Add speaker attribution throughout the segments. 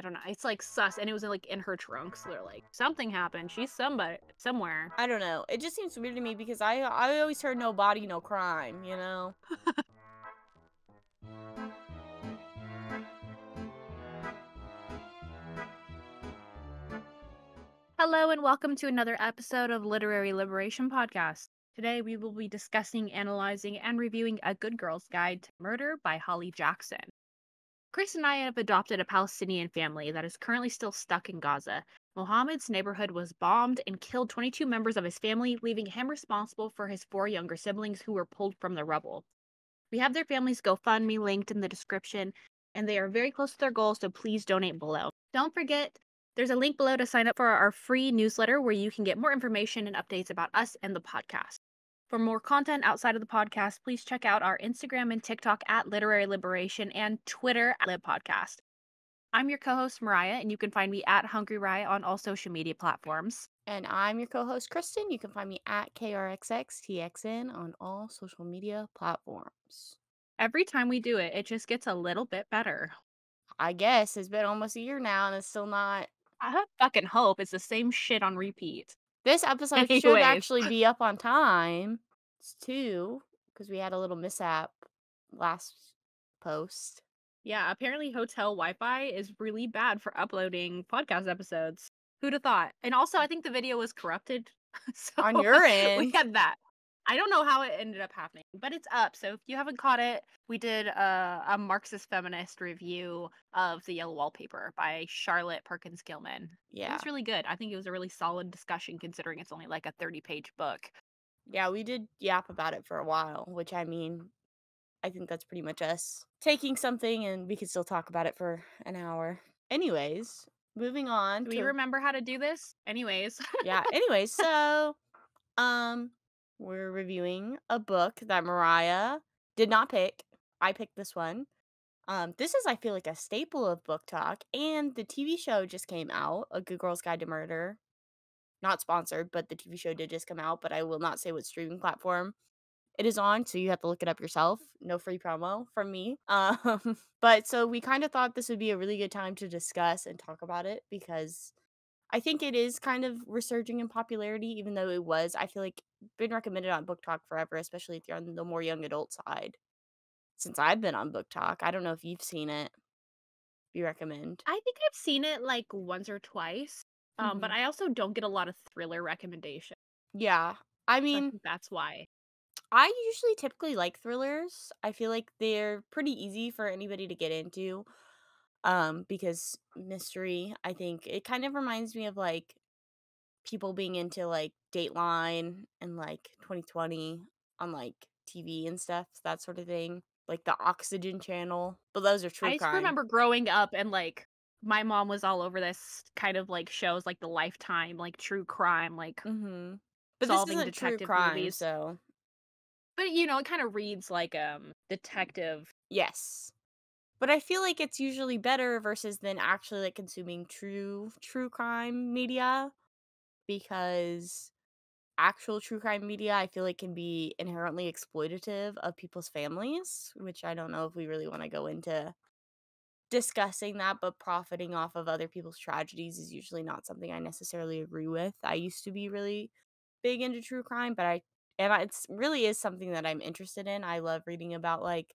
Speaker 1: don't know. It's like sus, and it was like in her trunk. So they're like, something happened. She's somebody somewhere.
Speaker 2: I don't know. It just seems weird to me because I always heard no body, no crime, you know?
Speaker 1: Hello, and welcome to another episode of Literary Liberation Podcast. Today we will be discussing, analyzing, and reviewing A Good Girl's Guide to Murder by Holly Jackson. Kristen and I have adopted a Palestinian family that is currently still stuck in Gaza. Mohammed's neighborhood was bombed and killed 22 members of his family, leaving him responsible for his 4 younger siblings who were pulled from the rubble. We have their family's GoFundMe linked in the description, and they are very close to their goal, so please donate below. Don't forget, there's a link below to sign up for our free newsletter where you can get more information and updates about us and the podcast. For more content outside of the podcast, please check out our Instagram and TikTok at Literary Liberation and Twitter at LibPodcast. I'm your co-host, Mariah, and you can find me at Hungry Rye on all social media platforms.
Speaker 2: And I'm your co-host, Kristen. You can find me at KRXXTXN on all social media platforms.
Speaker 1: Every time we do it, it just gets a little bit better.
Speaker 2: I guess it's been almost a year now and it's still not.
Speaker 1: I fucking hope it's the same shit on repeat.
Speaker 2: This episode should
Speaker 1: Anyways.
Speaker 2: actually be up on time. It's 2, because we had a little mishap last post.
Speaker 1: Yeah, apparently hotel Wi-Fi is really bad for uploading podcast episodes. Who'd have thought? And also, I think the video was corrupted. So
Speaker 2: On your
Speaker 1: we
Speaker 2: end.
Speaker 1: had that. I don't know how it ended up happening, but it's up. So if you haven't caught it, we did a Marxist feminist review of The Yellow Wallpaper by Charlotte Perkins Gilman. It
Speaker 2: Yeah.
Speaker 1: was really good. I think it was a really solid discussion considering it's only like a 30-page book.
Speaker 2: Yeah, we did yap about it for a while, which I mean, I think that's pretty much us taking something and we could still talk about it for an hour. Anyways, moving on
Speaker 1: Do we
Speaker 2: to
Speaker 1: remember how to do this? Anyways.
Speaker 2: Yeah, anyways, so we're reviewing a book that Mariah did not pick. I picked this one. This is, I feel like, a staple of BookTok, and the TV show just came out, A Good Girl's Guide to Murder. Not sponsored, but the TV show did just come out, but I will not say what streaming platform it is on, so you have to look it up yourself. No free promo from me. But so we kind of thought this would be a really good time to discuss and talk about it because I think it is kind of resurging in popularity, even though it was, I feel like, been recommended on BookTok forever, especially if you're on the more young adult side. Since I've been on BookTok, I don't know if you've seen it. You recommend?
Speaker 1: I think I've seen it like once or twice, but I also don't get a lot of thriller recommendations.
Speaker 2: Yeah. I
Speaker 1: So I
Speaker 2: mean,
Speaker 1: think that's why.
Speaker 2: I usually typically like thrillers. I feel like they're pretty easy for anybody to get into. Because mystery, I think it kind of reminds me of like people being into like Dateline and like 2020 on like TV and stuff, that sort of thing. Like the Oxygen channel. But those are true
Speaker 1: I just
Speaker 2: crime.
Speaker 1: remember growing up and like my mom was all over this kind of like shows like the Lifetime, like true crime, like
Speaker 2: But this
Speaker 1: solving
Speaker 2: isn't true
Speaker 1: detective
Speaker 2: crime,
Speaker 1: movies.
Speaker 2: so
Speaker 1: But you know, it kind of reads like detective.
Speaker 2: yes. But I feel like it's usually better versus than actually like consuming true crime media, because actual true crime media I feel like can be inherently exploitative of people's families, which I don't know if we really want to go into discussing that, but profiting off of other people's tragedies is usually not something I necessarily agree with. I used to be really big into true crime, but it's really is something that I'm interested in. I love reading about like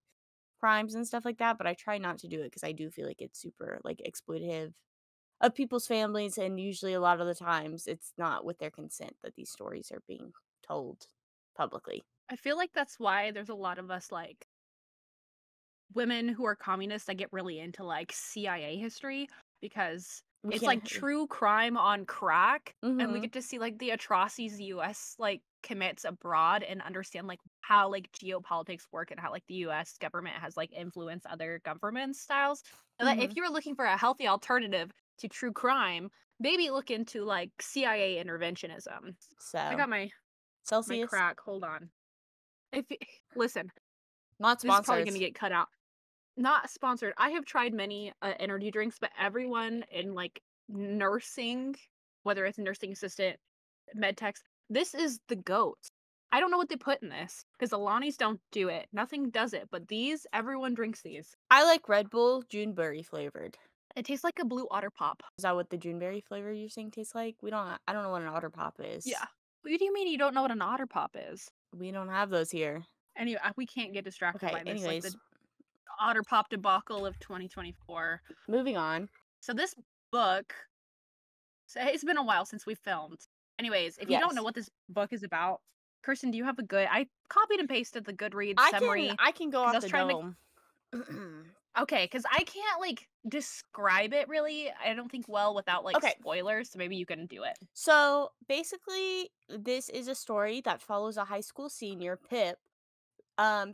Speaker 2: crimes and stuff like that, but I try not to do it because I do feel like it's super like exploitative of people's families, and usually a lot of the times it's not with their consent that these stories are being told publicly.
Speaker 1: I feel like that's why there's a lot of us like women who are communists that get really into like CIA history because
Speaker 2: We
Speaker 1: it's
Speaker 2: can't
Speaker 1: like true crime on crack, and we
Speaker 2: Mhm.
Speaker 1: get to see like the atrocities the US like commits abroad and understand like how like geopolitics work and how like the US government has like influenced other government styles. And that if
Speaker 2: Mhm.
Speaker 1: you're looking for a healthy alternative to true crime, maybe look into like CIA interventionism. I
Speaker 2: So,
Speaker 1: got my
Speaker 2: Celsius,
Speaker 1: crack. Hold on. If listen,
Speaker 2: not
Speaker 1: this is probably
Speaker 2: sponsors.
Speaker 1: gonna get cut out. Not sponsored. I have tried many energy drinks, but everyone in like nursing, whether it's nursing assistant, med techs, this is the goat. I don't know what they put in this because Alani's don't do it. Nothing does it, but these, everyone drinks these.
Speaker 2: I like Red Bull Juneberry flavored.
Speaker 1: It tastes like a blue Otter Pop.
Speaker 2: Is that what the Juneberry flavor you're saying tastes like? I don't know what an Otter Pop
Speaker 1: Yeah.
Speaker 2: is.
Speaker 1: What do you mean you don't know what an Otter Pop is?
Speaker 2: We don't have those here.
Speaker 1: Anyway, we can't get distracted
Speaker 2: Okay,
Speaker 1: by this, like the
Speaker 2: anyways,
Speaker 1: Otter Pop debacle of 2024.
Speaker 2: moving on.
Speaker 1: So this book, so it's been a while since we filmed. Anyways, if you don't know
Speaker 2: Yes.
Speaker 1: what this book is about, Kirsten, do you have a good? I copied and pasted the Goodreads
Speaker 2: I
Speaker 1: summary
Speaker 2: can go
Speaker 1: because I
Speaker 2: off
Speaker 1: was
Speaker 2: the
Speaker 1: trying to.
Speaker 2: dome.
Speaker 1: Okay, because I can't like describe it really. I don't think well without like
Speaker 2: Okay.
Speaker 1: spoilers. So maybe you can do it.
Speaker 2: So basically, this is a story that follows a high school senior, Pip.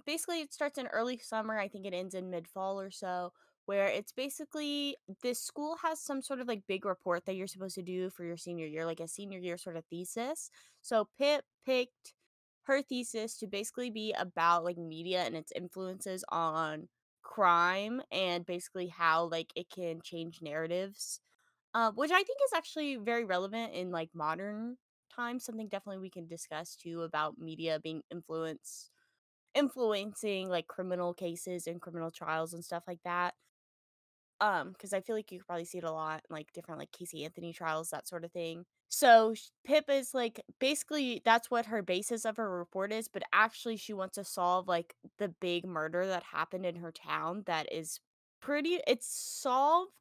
Speaker 2: Basically, it starts in early summer. I think it ends in mid fall or so, where it's basically this school has some sort of like big report that you're supposed to do for your senior year, like a senior year sort of thesis. So Pip picked her thesis to basically be about like media and its influences on crime and basically how like it can change narratives, which I think is actually very relevant in like modern times. Something definitely we can discuss too about media being influencing like criminal cases and criminal trials and stuff like that. Because I feel like you could probably see it a lot in like different like Casey Anthony trials, that sort of thing. So Pip is like basically that's what her basis of her report is, but actually she wants to solve like the big murder that happened in her town that is it's solved,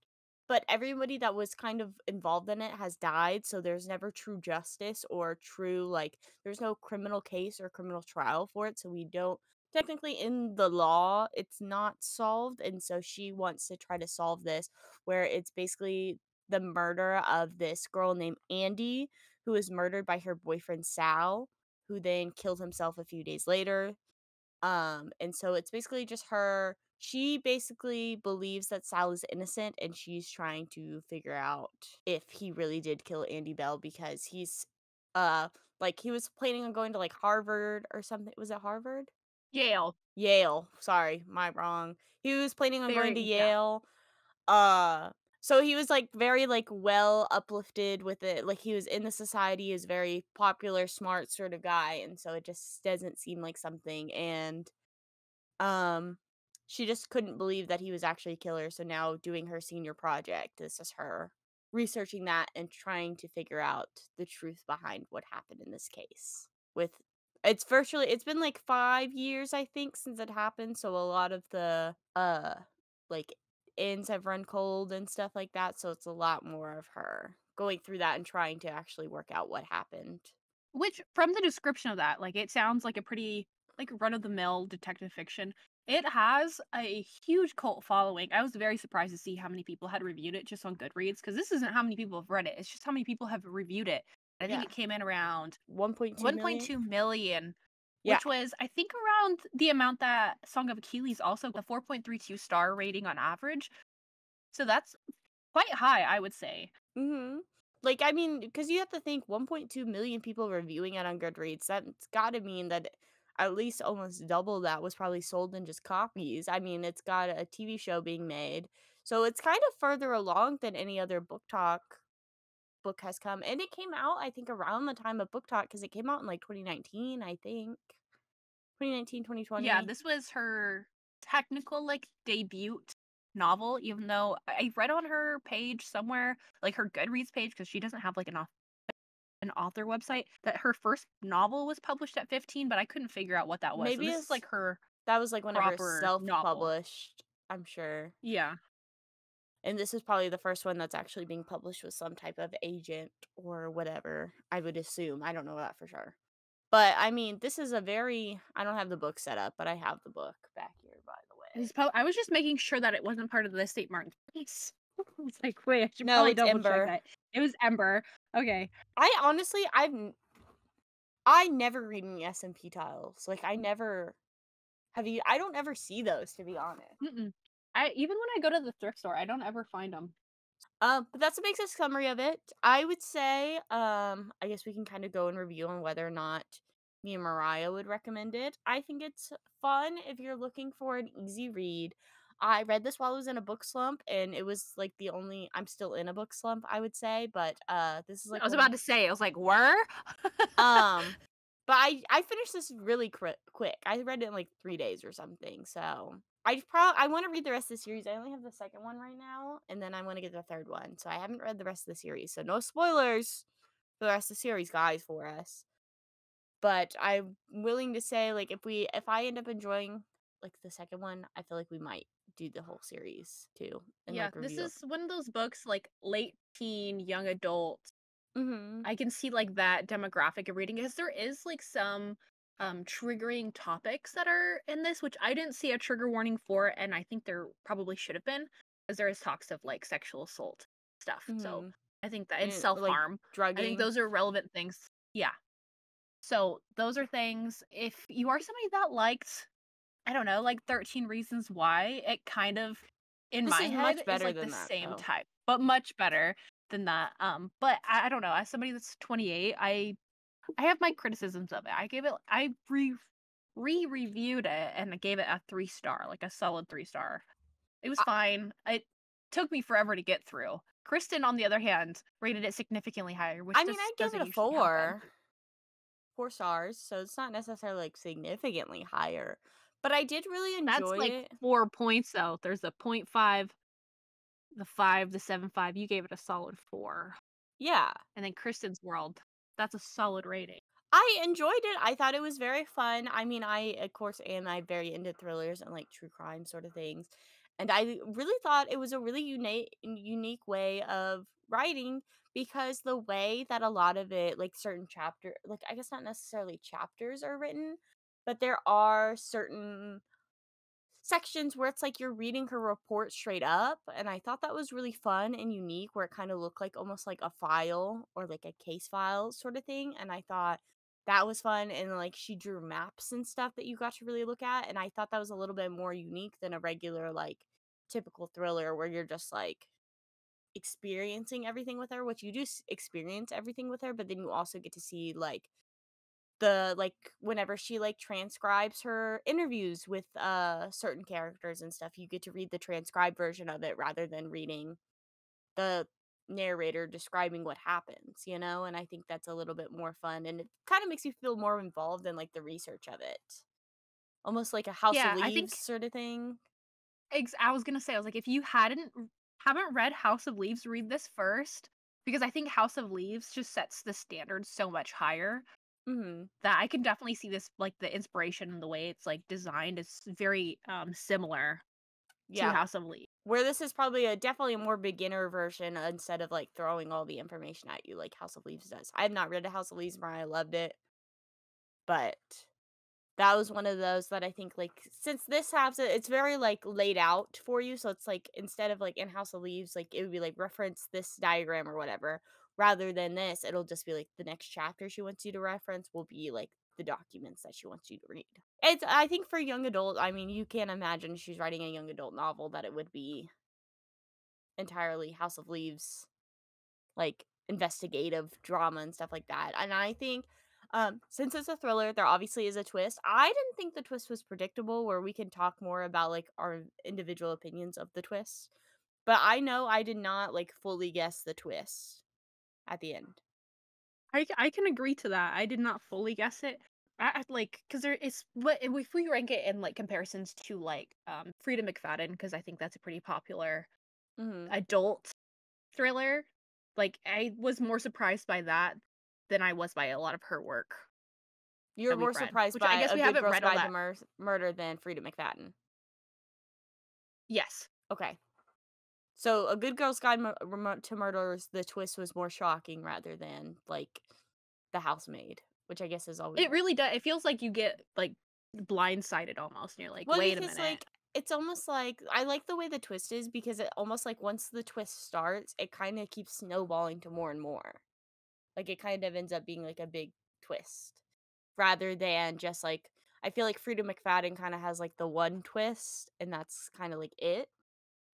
Speaker 2: but everybody that was kind of involved in it has died, so there's never true justice or true like there's no criminal case or criminal trial for it, so we don't technically in the law it's not solved, and so she wants to try to solve this where it's basically the murder of this girl named Andy who was murdered by her boyfriend Sal, who then killed himself a few days later. And so it's basically just her. She basically believes that Sal is innocent and she's trying to figure out if he really did kill Andy Bell because he's uh like he was planning on going to like Harvard or something. Was it Harvard?
Speaker 1: Yale.
Speaker 2: Yale. Sorry, my wrong. He was planning on going to
Speaker 1: Very yeah.
Speaker 2: Yale. Uh so he was like very like well uplifted with it. Like he was in the society, is very popular, smart sort of guy, and so it just doesn't seem like something, and um she just couldn't believe that he was actually a killer. So now doing her senior project, this is her researching that and trying to figure out the truth behind what happened in this case. With it's been like 5 years I think since it happened, so a lot of the like ends have run cold and stuff like that, so it's a lot more of her going through that and trying to actually work out what happened.
Speaker 1: Which from the description of that, like it sounds like a pretty like run of the mill detective fiction. It has a huge cult following. I was very surprised to see how many people had reviewed it just on Goodreads because this isn't how many people have read it. It's just how many people have reviewed it. I think
Speaker 2: Yeah.
Speaker 1: it came in around
Speaker 2: 1.2 million.
Speaker 1: 1.2 million,
Speaker 2: Yeah.
Speaker 1: which was I think around the amount that Song of Achilles also a 4.32 star rating on average. So that's quite high, I would say.
Speaker 2: Mhm. Like, I mean, because you have to think 1.2 million people reviewing it on Goodreads. That's got to mean that at least almost double that was probably sold in just copies. I mean, it's got a TV show being made. So it's kind of further along than any other book talk book has come. And it came out, I think, around the time of book talk because it came out in like 2019, I think. 2019,
Speaker 1: Yeah,
Speaker 2: 2020.
Speaker 1: this was her technical like debut novel, even though I read on her page somewhere, like her Goodreads page, because she doesn't have like an author website, that her first novel was published at 15, but I couldn't figure out what that was. So
Speaker 2: Maybe
Speaker 1: this is
Speaker 2: it's
Speaker 1: like her
Speaker 2: that was like whenever
Speaker 1: proper
Speaker 2: self
Speaker 1: novel.
Speaker 2: published, I'm sure.
Speaker 1: Yeah.
Speaker 2: And this is probably the first one that's actually being published with some type of agent or whatever, I would assume. I don't know that for sure. But I mean, this is a very I don't have the book set up, but I have the book back here by the way.
Speaker 1: I was just making sure that it wasn't part of the St. Martin's case. I was like, wait, I should
Speaker 2: No,
Speaker 1: probably
Speaker 2: it's
Speaker 1: double check
Speaker 2: Ember.
Speaker 1: that. It was Ember. Okay.
Speaker 2: I honestly I never read any SMP titles. Like I never have you I don't ever see those to be honest.
Speaker 1: Mm-mm. I even when I go to the thrift store, I don't ever find them.
Speaker 2: But that's a basic summary of it. I would say, I guess we can kind of go and review on whether or not me and Mariah would recommend it. I think it's fun if you're looking for an easy read. I read this while I was in a book slump, and it was like the only. I'm still in a book slump, I would say, but this is
Speaker 1: I
Speaker 2: like
Speaker 1: was
Speaker 2: one of
Speaker 1: about to say, I was like, were?
Speaker 2: but I finished this really quick. I read it in like 3 days or something, so I want to read the rest of the series. I only have the second one right now, and then I want to get the third one. So I haven't read the rest of the series. So no spoilers for the rest of the series, guys, for us. But I'm willing to say, like, if I end up enjoying like the second one, I feel like we might do the whole series too and
Speaker 1: Yeah,
Speaker 2: like
Speaker 1: this
Speaker 2: review
Speaker 1: is one of those books like late teen, young adult.
Speaker 2: them.
Speaker 1: I can see like that demographic of reading because there is like some triggering topics that are in this, which I didn't see a trigger warning for, and I think there probably should have been, because there is talks of like sexual assault stuff. So
Speaker 2: Mhm.
Speaker 1: I think that and
Speaker 2: And like
Speaker 1: self-harm. I think
Speaker 2: drugging.
Speaker 1: those are relevant things. Yeah. So those are things if you are somebody that liked, I don't know, like 13 Reasons Why, it kind of in
Speaker 2: This
Speaker 1: my
Speaker 2: is
Speaker 1: head
Speaker 2: much
Speaker 1: is
Speaker 2: better
Speaker 1: like the
Speaker 2: than that
Speaker 1: same
Speaker 2: though.
Speaker 1: type, but much better than that. But I don't know, as somebody that's 28, I have my criticisms of it. I re-reviewed it and I gave it a 3 star, like a solid 3 star. It was
Speaker 2: I,
Speaker 1: fine. It took me forever to get through. Kristen, on the other hand, rated it significantly higher, which
Speaker 2: I mean, I
Speaker 1: just
Speaker 2: gave
Speaker 1: doesn't
Speaker 2: it a
Speaker 1: usually happen.
Speaker 2: 4 stars, so it's not necessarily like significantly higher. But I did really
Speaker 1: That's
Speaker 2: enjoy
Speaker 1: like
Speaker 2: it.
Speaker 1: 4 points though. There's a point 0.5, the 5, the 7.5. You gave it a solid 4.
Speaker 2: Yeah.
Speaker 1: And then Kristen's World, that's a solid rating.
Speaker 2: I enjoyed it. I thought it was very fun. I mean, I of course am very into thrillers and like true crime sort of things. And I really thought it was a really unique way of writing because the way that a lot of it like certain chapter like I guess not necessarily chapters are written, but there are certain sections where it's like you're reading her report straight up, and I thought that was really fun and unique where it kind of looked like almost like a file or like a case file sort of thing, and I thought that was fun. And like she drew maps and stuff that you got to really look at, and I thought that was a little bit more unique than a regular like typical thriller where you're just like experiencing everything with her, which you do experience everything with her, but then you also get to see like whenever she like transcribes her interviews with certain characters and stuff, you get to read the transcribed version of it rather than reading the narrator describing what happens, and I think that's a little bit more fun, and it kind of makes you feel more involved in like the research of it, almost like a House of
Speaker 1: Yeah, I
Speaker 2: Leaves
Speaker 1: think
Speaker 2: sort of thing.
Speaker 1: I was gonna say, I was like, if you haven't read House of Leaves, read this first because I think House of Leaves just sets the standard so much higher
Speaker 2: Hmm.
Speaker 1: that I can definitely see this like the inspiration and the way it's like designed is very similar to
Speaker 2: Yeah,
Speaker 1: House of Leaves.
Speaker 2: where this is probably definitely a more beginner version, instead of like throwing all the information at you like House of Leaves does. I have not read a House of Leaves, Mariah loved it, but that was one of those that I think, like, since this has it's very, like, laid out for you, so it's, like, instead of, like, in House of Leaves, like, it would be, like, reference this diagram or whatever, rather than this, it'll just be, like, the next chapter she wants you to reference will be, like, the documents that she wants you to read. It's I think for young adult, I mean, you can't imagine she's writing a young adult novel that it would be entirely House of Leaves like investigative drama and stuff like that. And I think since it's a thriller, there obviously is a twist. I didn't think the twist was predictable, where we can talk more about like our individual opinions of the twist. But I know I did not like fully guess the twist at the end.
Speaker 1: I can agree to that. I did not fully guess it. Like because there is what if we rank it in like comparisons to like Frida McFadden, because I think that's a pretty popular
Speaker 2: Hmm.
Speaker 1: adult thriller. Like I was more surprised by that than I was by a lot of her work
Speaker 2: You're
Speaker 1: that
Speaker 2: more
Speaker 1: we've read,
Speaker 2: surprised
Speaker 1: which I
Speaker 2: by
Speaker 1: guess
Speaker 2: A
Speaker 1: we
Speaker 2: Good
Speaker 1: haven't
Speaker 2: Girl's
Speaker 1: read all
Speaker 2: Guide to
Speaker 1: that.
Speaker 2: Murder than Frida McFadden.
Speaker 1: Yes.
Speaker 2: Okay. So A Good Girl's Guide to Murder's the twist was more shocking rather than like The Housemaid, which I guess is always
Speaker 1: It really does. It feels like you get like blindsided almost, and you're like,
Speaker 2: well,
Speaker 1: wait a
Speaker 2: because
Speaker 1: minute.
Speaker 2: like it's almost like I like the way the twist is because it almost like once the twist starts, it kind of keeps snowballing to more and more. Like it kind of ends up being like a big twist rather than just like I feel like Frida McFadden kind of has like the one twist and that's kind of like it.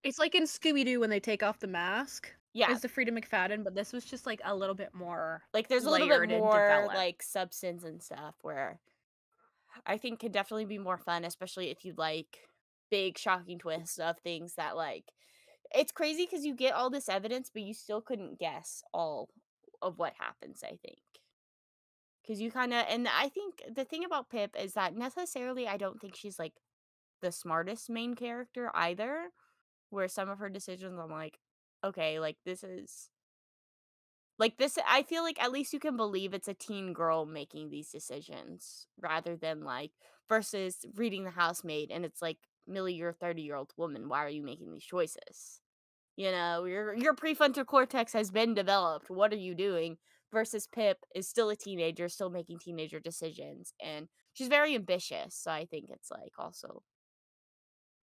Speaker 1: It's like in Scooby Doo when they take off the mask.
Speaker 2: Yeah,
Speaker 1: Is the Frida McFadden, but this was just like a little bit more
Speaker 2: like there's a little bit
Speaker 1: layered and
Speaker 2: more
Speaker 1: developed.
Speaker 2: like substance and stuff where I think could definitely be more fun, especially if you like big shocking twists of things that like it's crazy because you get all this evidence, but you still couldn't guess all of what happens, I think. Because you kind of, and I think the thing about Pip is that necessarily I don't think she's like the smartest main character either, where some of her decisions I'm like, okay, like this I feel like at least you can believe it's a teen girl making these decisions rather than like versus reading The Housemaid and it's like, Millie, you're a 30-year-old woman. Why are you making these choices? You know, your prefrontal cortex has been developed. What are you doing? Versus Pip is still a teenager, still making teenager decisions, and she's very ambitious. So I think it's like also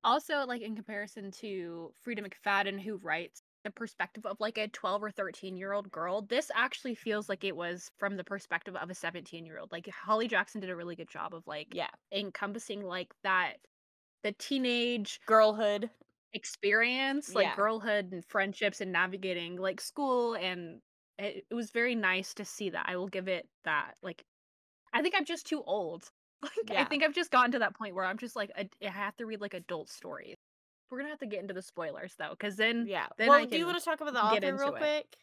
Speaker 1: Also, like in comparison to Frida McFadden, who writes the perspective of like a 12 or 13-year-old girl, this actually feels like it was from the perspective of a 17-year-old. Like Holly Jackson did a really good job of like
Speaker 2: yeah,
Speaker 1: encompassing like that the teenage
Speaker 2: girlhood.
Speaker 1: experience, like
Speaker 2: Yeah,
Speaker 1: girlhood and friendships and navigating like school, and it was very nice to see that. I will give it that. Like I think I'm just too old. Like I
Speaker 2: yeah,
Speaker 1: think I've just gotten to that point where I'm just like I have to read like adult stories. We're gonna have to get into the spoilers though, because then
Speaker 2: yeah.
Speaker 1: then
Speaker 2: Well, do you want to talk about
Speaker 1: we
Speaker 2: the
Speaker 1: can get
Speaker 2: author real
Speaker 1: into it.
Speaker 2: quick?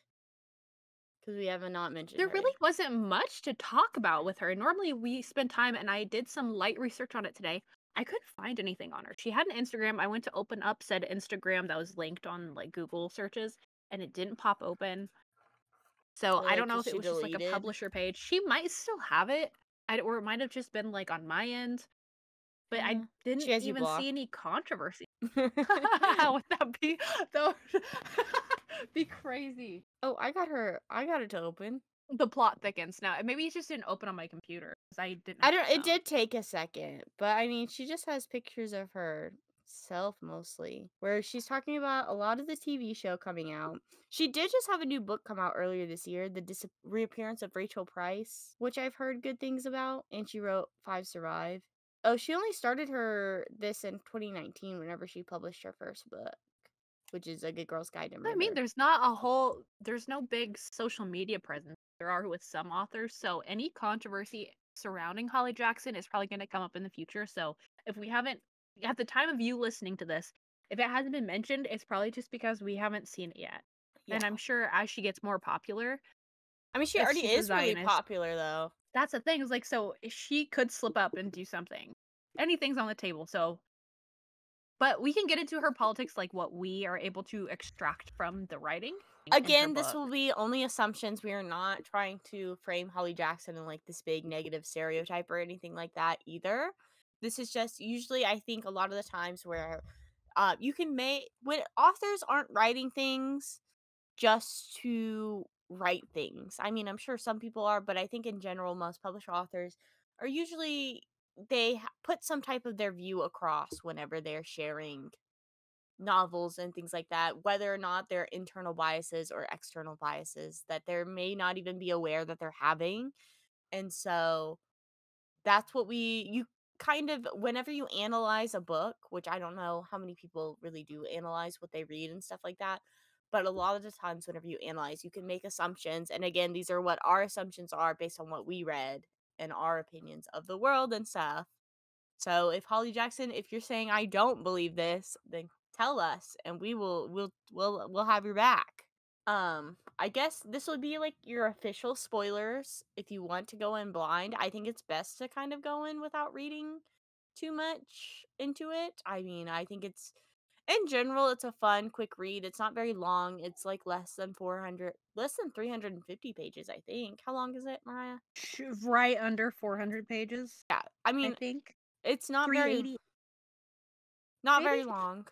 Speaker 2: Because we haven't not mentioned
Speaker 1: There
Speaker 2: her.
Speaker 1: really wasn't much to talk about with her. Normally we spend time, and I did some light research on it today. I couldn't find anything on her. She had an Instagram. I went to open up said Instagram that was linked on like Google searches, and it didn't pop open. So I don't
Speaker 2: Like,
Speaker 1: know
Speaker 2: is
Speaker 1: if it
Speaker 2: she
Speaker 1: was just like a
Speaker 2: deleted?
Speaker 1: publisher page. She might still have it, or it might have just been like on my end. But I
Speaker 2: She
Speaker 1: didn't
Speaker 2: has you
Speaker 1: even see
Speaker 2: blocked.
Speaker 1: any controversy. Would that be that would be crazy.
Speaker 2: Oh, I got her. I got it to open.
Speaker 1: The plot thickens now. Maybe it just didn't open on my computer because I didn't
Speaker 2: I
Speaker 1: have
Speaker 2: don't.
Speaker 1: a
Speaker 2: It
Speaker 1: phone.
Speaker 2: did take a second, but I mean, she just has pictures of herself mostly, where she's talking about a lot of the TV show coming out. She did just have a new book come out earlier this year, The Reappearance of Rachel Price, which I've heard good things about, and she wrote Five Survive. Oh, she only started this in 2019 whenever she published her first book, which is A Good Girl's Guide to
Speaker 1: I mean,
Speaker 2: Murder.
Speaker 1: there's no big social media presence. There are with some authors, so any controversy surrounding Holly Jackson is probably going to come up in the future. So if we haven't, at the time of you listening to this, if it hasn't been mentioned, it's probably just because we haven't seen it yet.
Speaker 2: Yeah.
Speaker 1: And I'm sure as she gets more popular,
Speaker 2: I mean, she
Speaker 1: if
Speaker 2: already
Speaker 1: she's a
Speaker 2: is really
Speaker 1: Zionist,
Speaker 2: popular, though.
Speaker 1: that's the thing. Is like, so she could slip up and do something. Anything's on the table. So, but we can get into her politics, like what we are able to extract from the writing in her
Speaker 2: Again, this
Speaker 1: book.
Speaker 2: will be only assumptions. We are not trying to frame Holly Jackson in like this big negative stereotype or anything like that either. This is just usually, I think, a lot of the times where you can make when authors aren't writing things just to write things. I mean, I'm sure some people are, but I think in general, most published authors are usually put some type of their view across whenever they're sharing novels and things like that, whether or not they're internal biases or external biases that they may not even be aware that they're having. And so that's what you kind of, whenever you analyze a book, which I don't know how many people really do analyze what they read and stuff like that. But a lot of the times, whenever you analyze, you can make assumptions. And again, these are what our assumptions are based on what we read and our opinions of the world and stuff. So if Holly Jackson, if you're saying I don't believe this, then tell us and we'll have your back. I guess this will be like your official spoilers if you want to go in blind. I think it's best to kind of go in without reading too much into it. I mean, I think it's in general it's a fun quick read. It's not very long. It's like less than 350 pages, I think. How long is it, Mariah?
Speaker 1: Right under 400 pages,
Speaker 2: Yeah. I
Speaker 1: I
Speaker 2: mean,
Speaker 1: think.
Speaker 2: it's not very
Speaker 1: 380,
Speaker 2: not
Speaker 1: maybe?
Speaker 2: very long.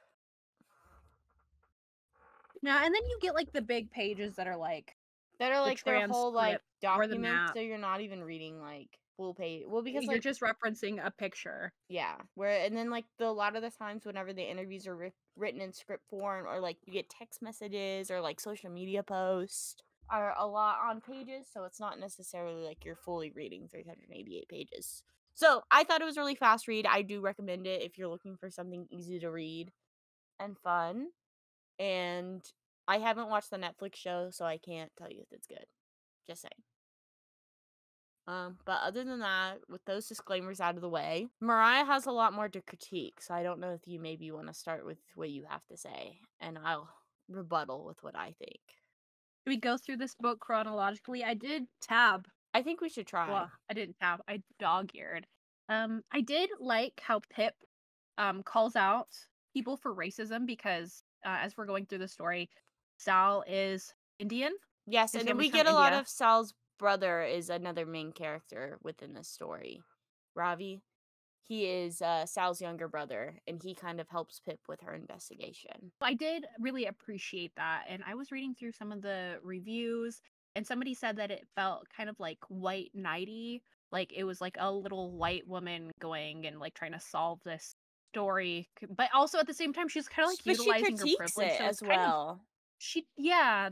Speaker 1: Yeah, and then you get like the big pages that are like
Speaker 2: That are
Speaker 1: the
Speaker 2: like their whole like
Speaker 1: transcript or the
Speaker 2: documents,
Speaker 1: map.
Speaker 2: so you're not even reading like full page. Well, because
Speaker 1: You're
Speaker 2: like
Speaker 1: just referencing a picture.
Speaker 2: yeah, where and then like a lot of the times whenever the interviews are written in script form or like you get text messages or like social media posts are a lot on pages, so it's not necessarily like you're fully reading 388 pages. So I thought it was a really fast read. I do recommend it if you're looking for something easy to read and fun. And I haven't watched the Netflix show, so I can't tell you if it's good. Just saying. But other than that, with those disclaimers out of the way, Mariah has a lot more to critique, so I don't know if you maybe want to start with what you have to say, and I'll rebuttal with what I think.
Speaker 1: We go through this book chronologically. I did tab.
Speaker 2: I think we should try.
Speaker 1: Well, I didn't tab. I dog-eared. I did like how Pip calls out people for racism because as we're going through the story, Sal is Indian.
Speaker 2: Yes,
Speaker 1: His
Speaker 2: and then
Speaker 1: family's
Speaker 2: we
Speaker 1: from
Speaker 2: get a lot
Speaker 1: India.
Speaker 2: of Sal's brother is another main character within this story. Ravi. He is Sal's younger brother, and he kind of helps Pip with her investigation.
Speaker 1: I did really appreciate that, and I was reading through some of the reviews, and somebody said that it felt kind of like white knighty, like it was like a little white woman going and like trying to solve this story, but also at the same time she's kind of like
Speaker 2: But she
Speaker 1: utilizing her
Speaker 2: critiques
Speaker 1: privilege,
Speaker 2: it
Speaker 1: so it's
Speaker 2: as
Speaker 1: kind of
Speaker 2: well.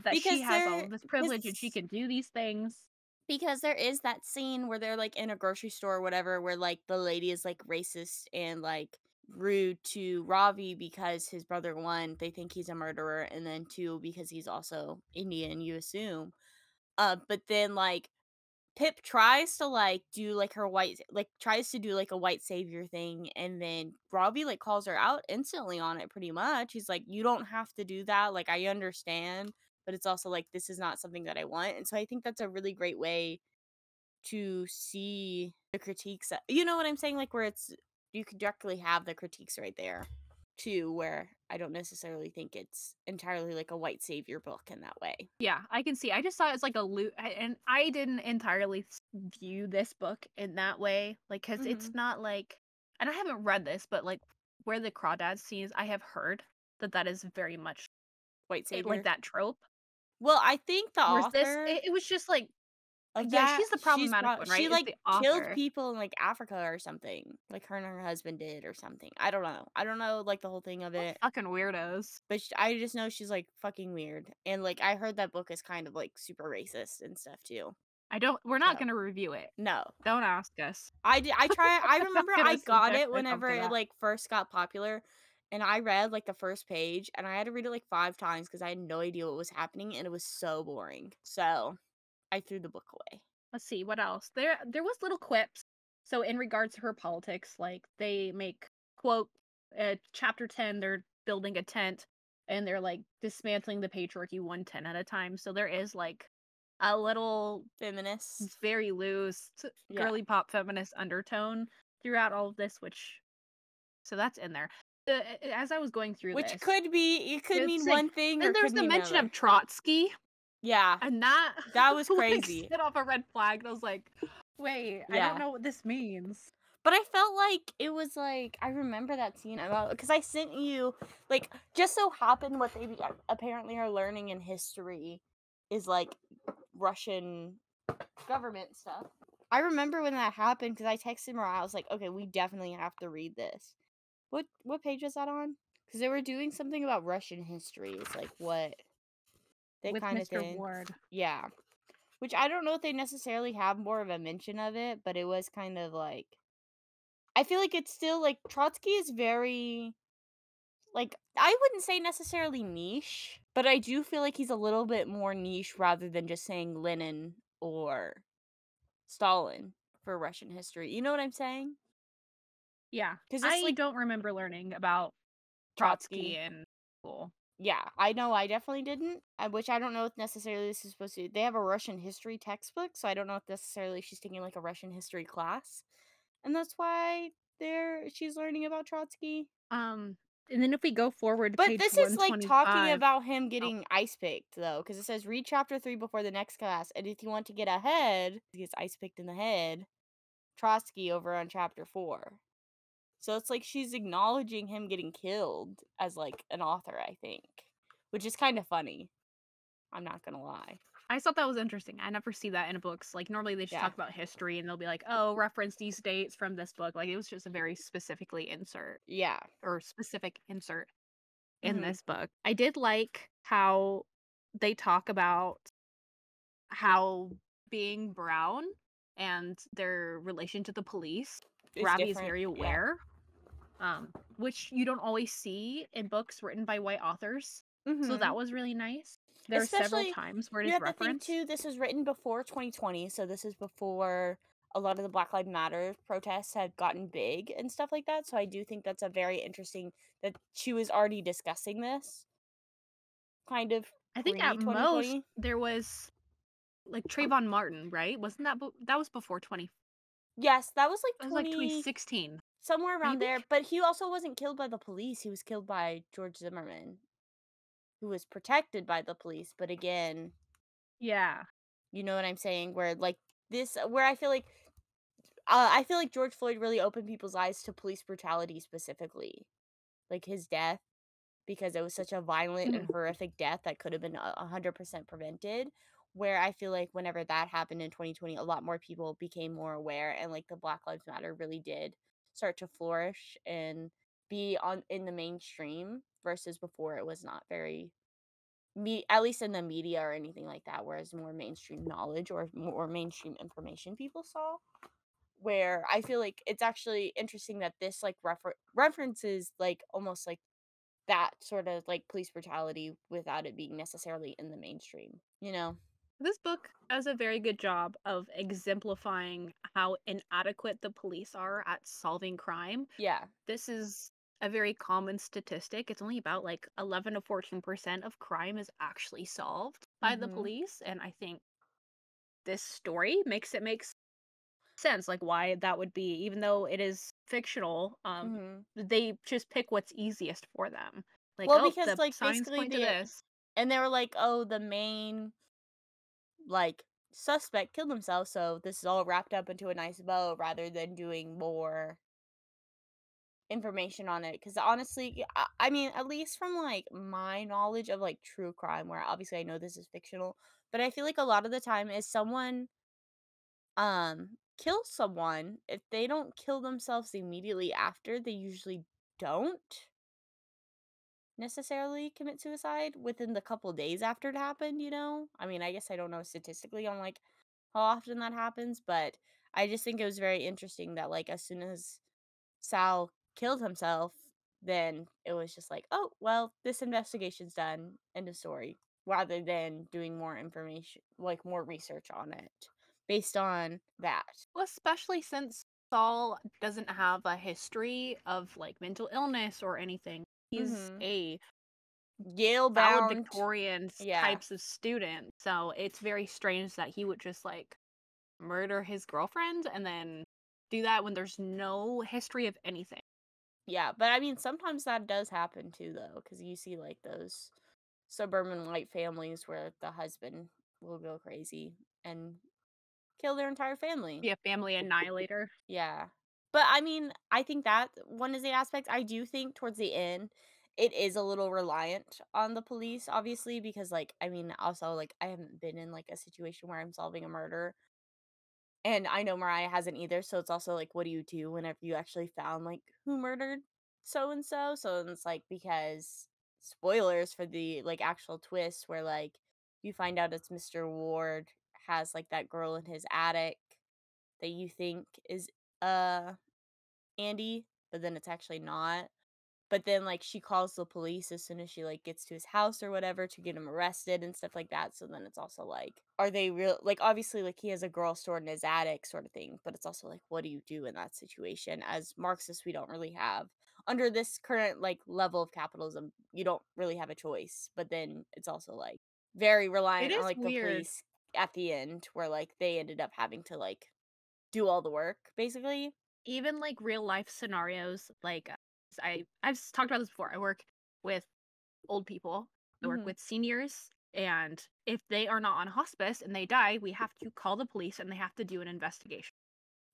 Speaker 1: that she
Speaker 2: Because
Speaker 1: has all
Speaker 2: there
Speaker 1: of this privilege and she
Speaker 2: because
Speaker 1: can do these things.
Speaker 2: because there is that scene where they're like in a grocery store or whatever where like the lady is like racist and like rude to Ravi because his brother, one, they think he's a murderer, and then two, because he's also Indian, you assume. But then like Pip tries to like do like her white like tries to do like a white savior thing, and then Robbie like calls her out instantly on it pretty much. He's like, "You don't have to do that. Like, I understand, but it's also like this is not something that I want." And so I think that's a really great way to see the critiques. You know what I'm saying? Like where it's you could directly have the critiques right there too, where I don't necessarily think it's entirely like a white savior book in that way.
Speaker 1: Yeah, I can see. I just saw it as like a loot, and I didn't entirely view this book in that way, like because it's
Speaker 2: Mhm.
Speaker 1: not like, and I haven't read this, but like where the crawdad scenes, I have heard that that is very much
Speaker 2: White
Speaker 1: like
Speaker 2: savior.
Speaker 1: that trope.
Speaker 2: Well, I think the
Speaker 1: Whereas this,
Speaker 2: author
Speaker 1: it was just like,
Speaker 2: of
Speaker 1: yeah,
Speaker 2: that,
Speaker 1: she's the problematic one,
Speaker 2: she,
Speaker 1: right? Is
Speaker 2: like,
Speaker 1: the
Speaker 2: killed
Speaker 1: author.
Speaker 2: people in, like, Africa or something, like, her and her husband did or something. I don't know, like, the whole thing of
Speaker 1: What
Speaker 2: it,
Speaker 1: fucking weirdos.
Speaker 2: but sh I just know she's, like, fucking weird, and, like, I heard that book is kind of, like, super racist and stuff too.
Speaker 1: I don't. We're not
Speaker 2: So,
Speaker 1: gonna review it.
Speaker 2: no.
Speaker 1: Don't ask us.
Speaker 2: I
Speaker 1: We're not
Speaker 2: remember I
Speaker 1: gonna
Speaker 2: got
Speaker 1: subject
Speaker 2: it
Speaker 1: myself
Speaker 2: whenever
Speaker 1: to
Speaker 2: it,
Speaker 1: that.
Speaker 2: like, first got popular, and I read, like, the first page, and I had to read it, like, 5 times because I had no idea what was happening, and it was so boring. So, I threw the book away.
Speaker 1: Let's see what else. There was little quips. So in regards to her politics, like they make quote chapter 10 they're building a tent and they're like dismantling the patriarchy one tent at a time. So there is like a little
Speaker 2: Feminist.
Speaker 1: very loose
Speaker 2: Yeah.
Speaker 1: girly pop feminist undertone throughout all of this, which so that's in there. As I was going through
Speaker 2: Which
Speaker 1: this,
Speaker 2: could be it could
Speaker 1: it's
Speaker 2: mean
Speaker 1: like
Speaker 2: one thing or
Speaker 1: then
Speaker 2: it
Speaker 1: there's
Speaker 2: could
Speaker 1: the
Speaker 2: mean
Speaker 1: mention
Speaker 2: another.
Speaker 1: of Trotsky.
Speaker 2: Yeah.
Speaker 1: And that
Speaker 2: That was
Speaker 1: like
Speaker 2: crazy.
Speaker 1: set off a red flag. I was like, wait, I don't
Speaker 2: Yeah.
Speaker 1: know what this means.
Speaker 2: But I felt like it was like I remember that scene about because I sent you like just so happened what they apparently are learning in history is like Russian government stuff. I remember when that happened because I texted Mariah. I was like, okay, we definitely have to read this. What page was that on? Because they were doing something about Russian history. It's like what they
Speaker 1: With
Speaker 2: kind of
Speaker 1: Mr.
Speaker 2: thing.
Speaker 1: Ward.
Speaker 2: Yeah. Which I don't know if they necessarily have more of a mention of it, but it was kind of like I feel like it's still like Trotsky is very like I wouldn't say necessarily niche, but I do feel like he's a little bit more niche rather than just saying Lenin or Stalin for Russian history. You know what I'm saying?
Speaker 1: Yeah.
Speaker 2: Because it's
Speaker 1: I
Speaker 2: like
Speaker 1: don't remember learning about Trotsky
Speaker 2: Trotsky.
Speaker 1: in school.
Speaker 2: Yeah, I know I definitely didn't. Which I don't know if necessarily this is supposed to. They have a Russian history textbook, so I don't know if necessarily she's taking like a Russian history class, and that's why she's learning about Trotsky.
Speaker 1: Um, and then if we go forward to
Speaker 2: But
Speaker 1: page
Speaker 2: this is like talking
Speaker 1: 125.
Speaker 2: about him
Speaker 1: Oh,
Speaker 2: getting ice picked though, because it says read chapter 3 before the next class, and if you want to get ahead, he gets ice picked in the head. Trotsky over on chapter 4. So it's like she's acknowledging him getting killed as like an author, I think, which is kind of funny. I'm not gonna lie.
Speaker 1: I just thought that was interesting. I never see that in books. Like normally they just
Speaker 2: Yeah,
Speaker 1: talk about history and they'll be like, "Oh, reference these dates from this book." Like it was just a very specifically insert
Speaker 2: yeah.
Speaker 1: or specific insert in
Speaker 2: Mhm.
Speaker 1: this book. I did like how they talk about how being brown and their relation to the police,
Speaker 2: It's
Speaker 1: Ravi is
Speaker 2: different.
Speaker 1: very
Speaker 2: Yeah.
Speaker 1: aware, which you don't always see in books written by white authors. So that
Speaker 2: Mhm.
Speaker 1: was really nice. There are several
Speaker 2: Especially,
Speaker 1: times where it
Speaker 2: you
Speaker 1: is
Speaker 2: have to think
Speaker 1: referenced.
Speaker 2: too. This was written before 2020, so this is before a lot of the Black Lives Matter protests had gotten big and stuff like that. So I do think that's a very interesting that she was already discussing this kind of
Speaker 1: I think
Speaker 2: pre
Speaker 1: at most
Speaker 2: 2020.
Speaker 1: there was like Trayvon Martin, right? Wasn't that that was before 20?
Speaker 2: Yes, that was like
Speaker 1: That was like
Speaker 2: 20.
Speaker 1: 2016.
Speaker 2: somewhere around
Speaker 1: Maybe?
Speaker 2: there, but he also wasn't killed by the police, he was killed by George Zimmerman, who was protected by the police, but again,
Speaker 1: Yeah.
Speaker 2: you know what I'm saying? Where, like, this where I feel like George Floyd really opened people's eyes to police brutality specifically, like, his death, because it was such a violent and
Speaker 1: Mhm.
Speaker 2: horrific death that could have been 100% prevented, where I feel like whenever that happened in 2020, a lot more people became more aware, and, like, the Black Lives Matter really did start to flourish and be on in the mainstream versus before it was not very at least in the media or anything like that, whereas more mainstream knowledge or more mainstream information people saw. Where I feel like it's actually interesting that this like references like almost like that sort of like police brutality without it being necessarily in the mainstream, you know?
Speaker 1: This book does a very good job of exemplifying how inadequate the police are at solving crime.
Speaker 2: Yeah.
Speaker 1: This is a very common statistic. It's only about like 11 to 14% of crime is actually solved by the
Speaker 2: Mhm.
Speaker 1: police. And I think this story makes sense, like why that would be, even though it is fictional,
Speaker 2: Mhm.
Speaker 1: they just pick what's easiest for them. Like,
Speaker 2: Well,
Speaker 1: oh,
Speaker 2: because
Speaker 1: the
Speaker 2: like
Speaker 1: signs
Speaker 2: basically
Speaker 1: point to this.
Speaker 2: they were like, "Oh, the main like suspect killed himself, so this is all wrapped up into a nice bow," rather than doing more information on it, because honestly, I mean, at least from, like, my knowledge of, like, true crime, where obviously I know this is fictional, but I feel like a lot of the time is someone, kills someone, if they don't kill themselves immediately after, they usually don't necessarily commit suicide within the couple days after it happened, you know? I mean, I guess I don't know statistically on, like, how often that happens, but I just think it was very interesting that, like, as soon as Sal killed himself, then it was just like, "Oh, well, this investigation's done. End of story." Rather than doing more information, like more research on it based on that.
Speaker 1: Well, especially since Saul doesn't have a history of like mental illness or anything. He's
Speaker 2: Mhm.
Speaker 1: a
Speaker 2: Yale bound.
Speaker 1: valedictorian
Speaker 2: Yeah.
Speaker 1: types of student. So it's very strange that he would just like murder his girlfriend and then do that when there's no history of anything.
Speaker 2: Yeah, but I mean sometimes that does happen too though, cuz you see like those suburban white families where the husband will go crazy and kill their entire family.
Speaker 1: Be a family annihilator.
Speaker 2: Yeah. But I mean, I think that one is the aspect. I do think towards the end, it is a little reliant on the police, obviously, because like I mean, also like I haven't been in like a situation where I'm solving a murder. And I know Mariah hasn't either. So it's also like, what do you do whenever you actually found like who murdered so and so? So then it's like because spoilers for the like actual twist where like you find out it's Mr. Ward has like that girl in his attic that you think is uh Andy, but then it's actually not. But then, like, she calls the police as soon as she, like, gets to his house or whatever to get him arrested and stuff like that, so then it's also like, are they real like, obviously, like, he has a girl stored in his attic sort of thing, but it's also like, what do you do in that situation? As Marxists, we don't really have under this current, like, level of capitalism, you don't really have a choice, but then it's also, like, very
Speaker 1: It
Speaker 2: reliant on,
Speaker 1: is
Speaker 2: like, the
Speaker 1: weird.
Speaker 2: police at the end where, like, they ended up having to, like, do all the work, basically.
Speaker 1: Even like real life scenarios, like talked about this before. I work with old people. I work
Speaker 2: Mhm,
Speaker 1: with seniors, and if they are not on hospice and they die, we have to call the police and they have to do an investigation.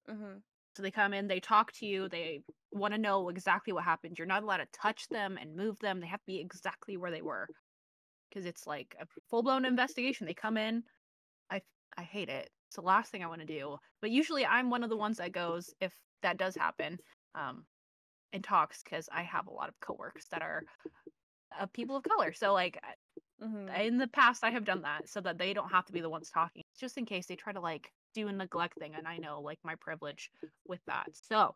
Speaker 2: mhm.
Speaker 1: So they come in, they talk to you, they want to know exactly what happened. You're not allowed to touch them and move them. They have to be exactly where they were because it's like a full blown investigation. They come in. I I hate it. It's the last thing I want to do. But usually I'm one of the ones that goes if that does happen. Um, and talks because I have a lot of coworkers that are people of color. So like
Speaker 2: Mhm.
Speaker 1: in the past, I have done that so that they don't have to be the ones talking, just in case they try to like do a neglect thing. And I know like my privilege with that. So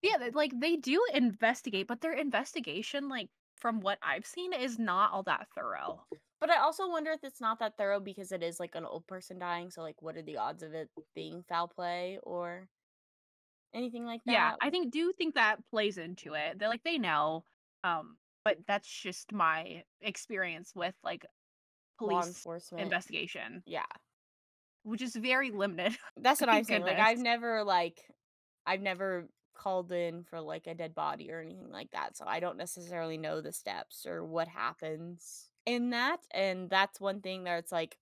Speaker 1: yeah, like they do investigate, but their investigation, like from what I've seen, is not all that thorough.
Speaker 2: But I also wonder if it's not that thorough because it is, like, an old person dying, so, like, what are the odds of it being foul play or anything like
Speaker 1: Yeah,
Speaker 2: that?
Speaker 1: I do think that plays into it. They're like they know, but that's just my experience with like
Speaker 2: Law
Speaker 1: police
Speaker 2: enforcement.
Speaker 1: investigation,
Speaker 2: Yeah.
Speaker 1: which is very limited.
Speaker 2: That's what I'm
Speaker 1: Thank
Speaker 2: saying, like,
Speaker 1: goodness.
Speaker 2: I've never called in for like a dead body or anything like that. So I don't necessarily know the steps or what happens in that. And that's one thing that it's like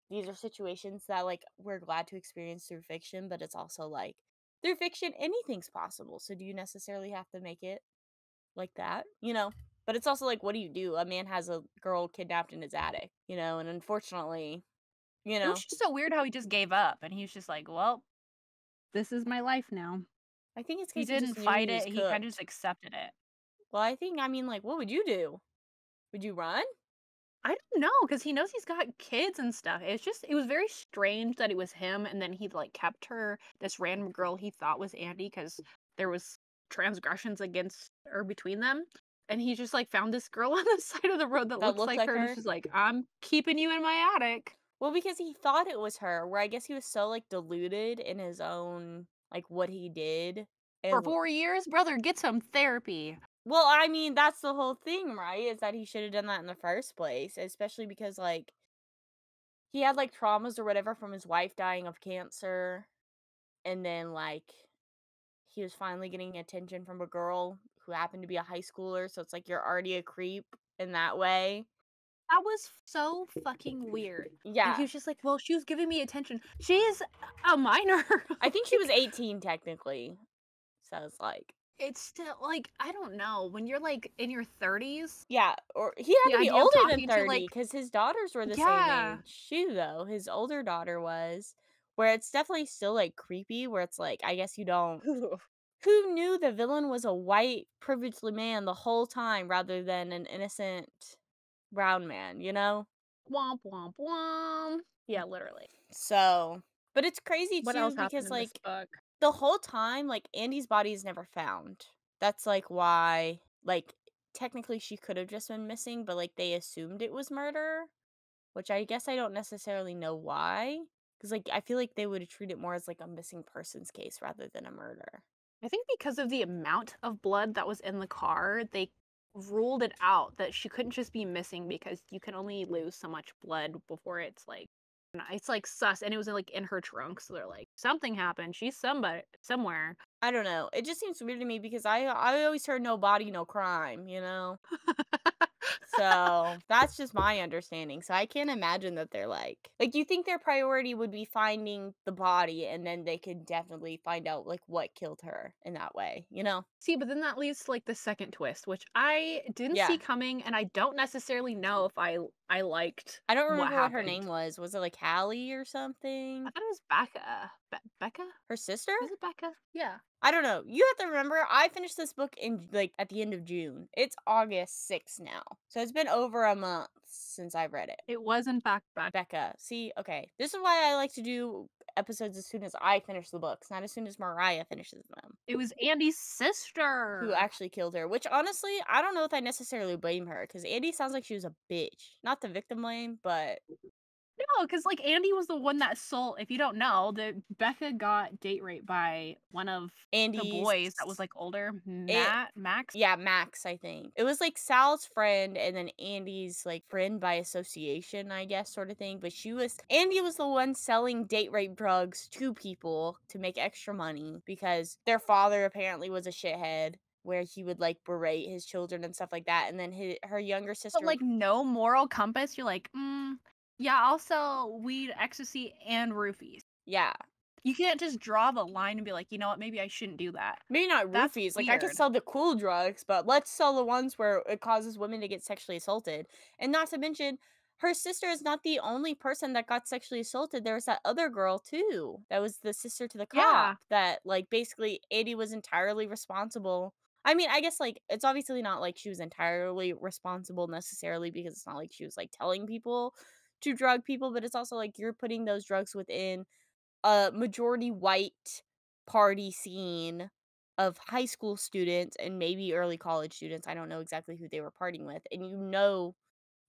Speaker 2: these are situations that like we're glad to experience through fiction, but it's also like through fiction anything's possible. So do you necessarily have to make it like that, you know? But it's also like what do you do? A man has a girl kidnapped in his attic, you know, and unfortunately, you
Speaker 1: It was
Speaker 2: know,
Speaker 1: just so weird how he just gave up and he was just like, "Well, this is my life now."
Speaker 2: I think it's
Speaker 1: He
Speaker 2: cuz he
Speaker 1: didn't
Speaker 2: just knew
Speaker 1: fight
Speaker 2: he was
Speaker 1: it, he kinda just
Speaker 2: cooked.
Speaker 1: accepted it.
Speaker 2: Well, I mean like what would you do? Would you run?
Speaker 1: I don't know because he knows he's got kids and stuff. It was very strange that it was him, and then he, like, kept her this random girl he thought was Andy because there was transgressions against or between them, and he just, like, found this girl on the side of the road that
Speaker 2: That
Speaker 1: looks
Speaker 2: looked
Speaker 1: like
Speaker 2: like
Speaker 1: her, and it's
Speaker 2: her?
Speaker 1: just like, "I'm keeping you in my attic."
Speaker 2: Well, because he thought it was her, where I guess he was so, like, deluded in his own like, what he did,
Speaker 1: For
Speaker 2: and
Speaker 1: 4 years? Brother, get some therapy.
Speaker 2: well, I mean, that's the whole thing, right? Is that he should have done that in the first place, especially because, like, he had, like, traumas or whatever from his wife dying of cancer, and then, like, he was finally getting attention from a girl who happened to be a high schooler, so it's like you're already a creep in that way.
Speaker 1: That was so fucking weird. And he
Speaker 2: Yeah.
Speaker 1: was just like, "Well, she was giving me attention." She is a minor.
Speaker 2: I think she was
Speaker 1: Like,
Speaker 2: 18 technically, so it's like
Speaker 1: it's still like, I don't know, when you're, like, in your 30s,
Speaker 2: yeah, or he had
Speaker 1: the
Speaker 2: to be
Speaker 1: idea of
Speaker 2: older than
Speaker 1: talking to,
Speaker 2: 30
Speaker 1: like
Speaker 2: because his daughters were the same
Speaker 1: yeah.
Speaker 2: age too, though. His older daughter was, where it's definitely still, like, creepy, where it's like, I guess you don't who knew the villain was a white, privileged man the whole time rather than an innocent brown man, you know?
Speaker 1: Womp, womp, womp. Yeah, literally.
Speaker 2: So but it's crazy
Speaker 1: What
Speaker 2: too
Speaker 1: else happened
Speaker 2: because,
Speaker 1: in this
Speaker 2: like,
Speaker 1: book?
Speaker 2: the whole time, like, Andy's body is never found. That's, like, why like, technically, she could have just been missing, but, like, they assumed it was murder, which I guess I don't necessarily know why. Because like, I feel like they would treat it more as, like, a missing persons case rather than a murder.
Speaker 1: I think because of the amount of blood that was in the car, they ruled it out that she couldn't just be missing because you can only lose so much blood before it's like it's like sus and it was like in her trunk, so they're like, something happened. She's somebody somewhere.
Speaker 2: I don't know. It just seems weird to me because I always heard no body, no crime, you know? So, that's just my understanding. So, I can't imagine that they're like, you think their priority would be finding the body and then they could definitely find out, like, what killed her in that way, you know?
Speaker 1: See, but then that leads to like the second twist, which I didn't see
Speaker 2: Yeah.
Speaker 1: coming and I don't necessarily know if I liked
Speaker 2: I don't
Speaker 1: what
Speaker 2: remember what her name
Speaker 1: happened.
Speaker 2: was. Was it, like, Hallie or
Speaker 1: I
Speaker 2: something?
Speaker 1: thought it was Becca. Becca?
Speaker 2: Her sister?
Speaker 1: Was it Becca? Yeah.
Speaker 2: I don't know. You have to remember, I finished this book in, like, at the end of June. It's August 6th now. So, it's been over a month since I've read it.
Speaker 1: It was in fact Becca.
Speaker 2: Becca. See, okay. This is why I like to do episodes as soon as I finish the books, not as soon as Mariah finishes them.
Speaker 1: It was Andy's
Speaker 2: Who
Speaker 1: sister.
Speaker 2: actually killed her, which honestly, I don't know if I necessarily blame her because Andy sounds like she was a bitch. Not the victim blame, but
Speaker 1: No, because like Andy was the one that sold. If you don't know, that Becca got date raped by one of the
Speaker 2: Andy's
Speaker 1: boys that was like older,
Speaker 2: it
Speaker 1: Max.
Speaker 2: yeah, Max, I think. It was like Sal's friend and then Andy's like friend by association, I guess, sort of thing. But Andy was the one selling date rape drugs to people to make extra money because their father apparently was a shithead where he would like berate his children and stuff like that. And then her younger
Speaker 1: But
Speaker 2: sister,
Speaker 1: like no moral compass. You're like, yeah, I'll sell weed, ecstasy, and roofies.
Speaker 2: yeah,
Speaker 1: You can't just draw the line and be like, you know what, maybe I shouldn't do that.
Speaker 2: maybe not
Speaker 1: That's
Speaker 2: roofies. Like I could
Speaker 1: weird.
Speaker 2: sell the cool drugs, but let's sell the ones where it causes women to get sexually assaulted. And not to mention, her sister is not the only person that got sexually assaulted. There was that other girl too. That was the sister to the cop
Speaker 1: Yeah.
Speaker 2: that like basically Eddie was entirely responsible. I mean, I guess like it's obviously not like she was entirely responsible necessarily because it's not like she was like telling people to drug people, but it's also like you're putting those drugs within a majority white party scene of high school students and maybe early college students. I don't know exactly who they were partying with. And you know